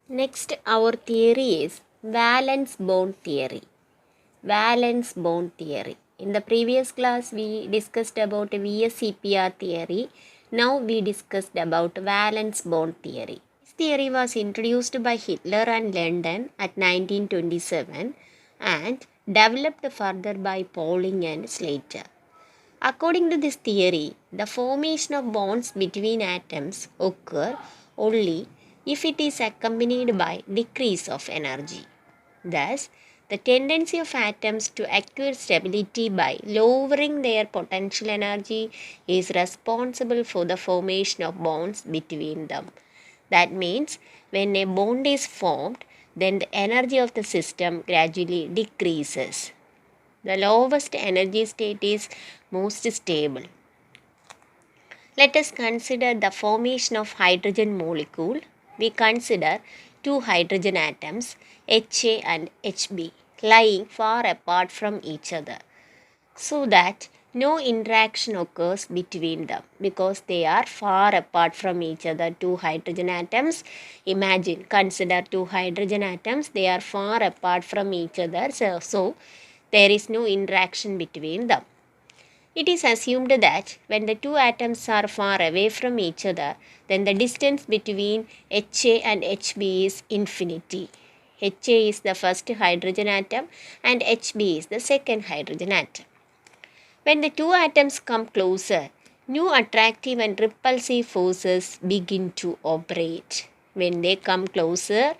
Next, our theory is valence bond theory. Valence bond theory. In the previous class, we discussed about VSEPR theory. Now we discussed about valence bond theory. This theory was introduced by Hitler and London at 1927 and developed further by Pauling and Slater. According to this theory, the formation of bonds between atoms occur only if it is accompanied by decrease of energy. Thus, the tendency of atoms to acquire stability by lowering their potential energy is responsible for the formation of bonds between them. That means when a bond is formed, then the energy of the system gradually decreases. The lowest energy state is most stable. Let us consider the formation of hydrogen molecule. We consider two hydrogen atoms, Ha and Hb, lying far apart from each other, so that no interaction occurs between them because they are far apart from each other. Two hydrogen atoms, consider two hydrogen atoms, they are far apart from each other, so there is no interaction between them. It is assumed that when the two atoms are far away from each other, then the distance between Ha and Hb is infinity. Ha is the first hydrogen atom and Hb is the second hydrogen atom. When the two atoms come closer, new attractive and repulsive forces begin to operate. When they come closer,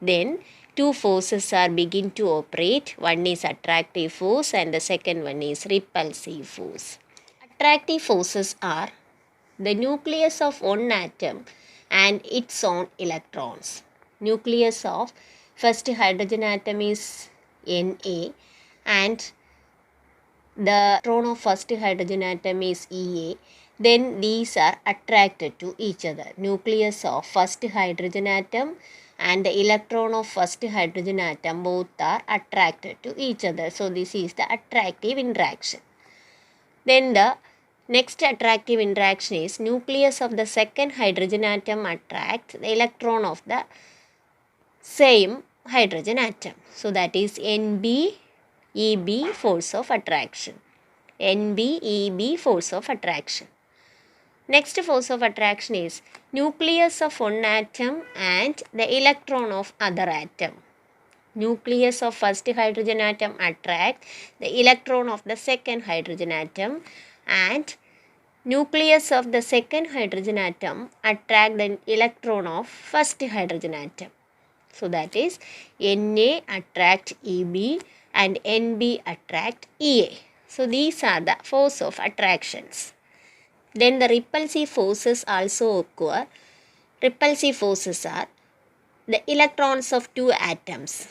then two forces are begin to operate. One is attractive force and the second one is repulsive force. Attractive forces are the nucleus of one atom and its own electrons. Nucleus of first hydrogen atom is Na and the electron of first hydrogen atom is Ea. Then these are attracted to each other. Nucleus of first hydrogen atom and the electron of first hydrogen atom both are attracted to each other. So this is the attractive interaction. Then the next attractive interaction is nucleus of the second hydrogen atom attracts the electron of the same hydrogen atom. So that is NB-EB force of attraction. NB-EB force of attraction. Next force of attraction is nucleus of one atom and the electron of other atom. Nucleus of first hydrogen atom attracts the electron of the second hydrogen atom and nucleus of the second hydrogen atom attract the electron of first hydrogen atom. So that is Na attract Eb and Nb attract Ea. So these are the force of attractions. Then the repulsive forces also occur. Repulsive forces are the electrons of two atoms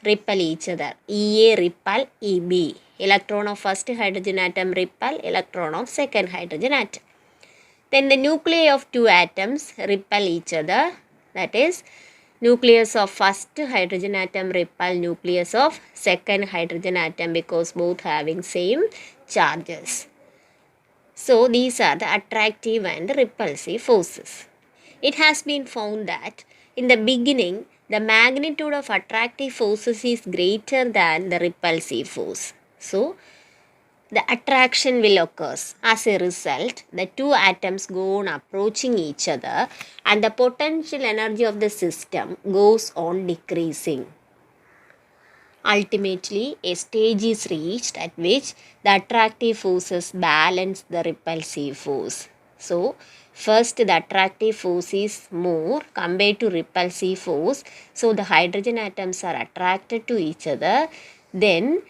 repel each other. Ea repel Eb. Electron of first hydrogen atom repel electron of second hydrogen atom. Then the nuclei of two atoms repel each other. That is, nucleus of first hydrogen atom repel nucleus of second hydrogen atom because both having same charges. So these are the attractive and repulsive forces. It has been found that in the beginning, the magnitude of attractive forces is greater than the repulsive force. So, the attraction will occur. As a result, the two atoms go on approaching each other and the potential energy of the system goes on decreasing. Ultimately, a stage is reached at which the attractive forces balance the repulsive force. So, first the attractive force is more compared to repulsive force. So, the hydrogen atoms are attracted to each other. Then,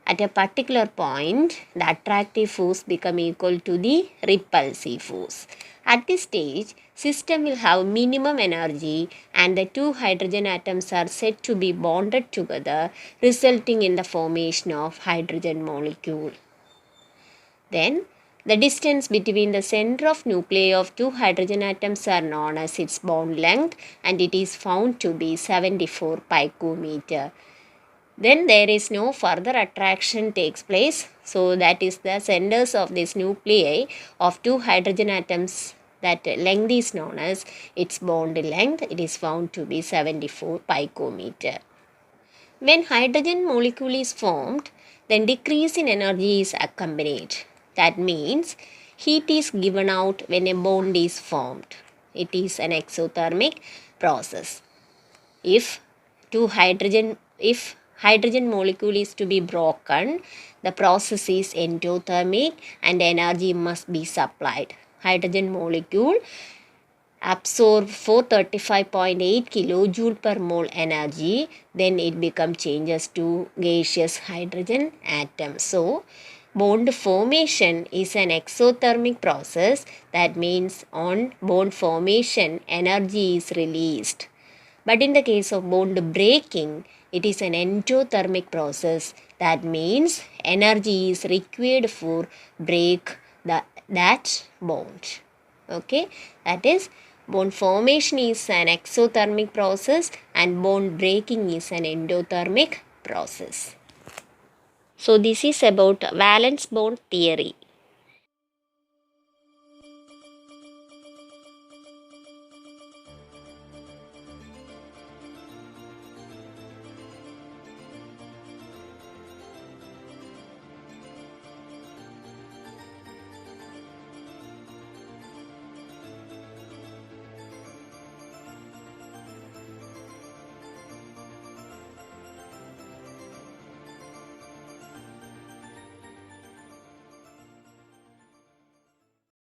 at a particular point, the attractive force become equal to the repulsive force. At this stage, system will have minimum energy and the two hydrogen atoms are said to be bonded together, resulting in the formation of hydrogen molecule. Then, the distance between the center of nuclei of two hydrogen atoms are known as its bond length and it is found to be 74 picometer. Then there is no further attraction takes place. So that is the centers of this nuclei of two hydrogen atoms, that length is known as its bond length. It is found to be 74 picometer. When hydrogen molecule is formed, then decrease in energy is accompanied. That means heat is given out when a bond is formed. It is an exothermic process. If hydrogen molecule is to be broken, the process is endothermic and energy must be supplied. Hydrogen molecule absorb 435.8 kilojoule per mole energy, then it becomes changes to gaseous hydrogen atom. So bond formation is an exothermic process. That means on bond formation energy is released. But in the case of bond breaking, it is an endothermic process. That means energy is required for break that bond. Okay, that is bond formation is an exothermic process and bond breaking is an endothermic process. So this is about valence bond theory.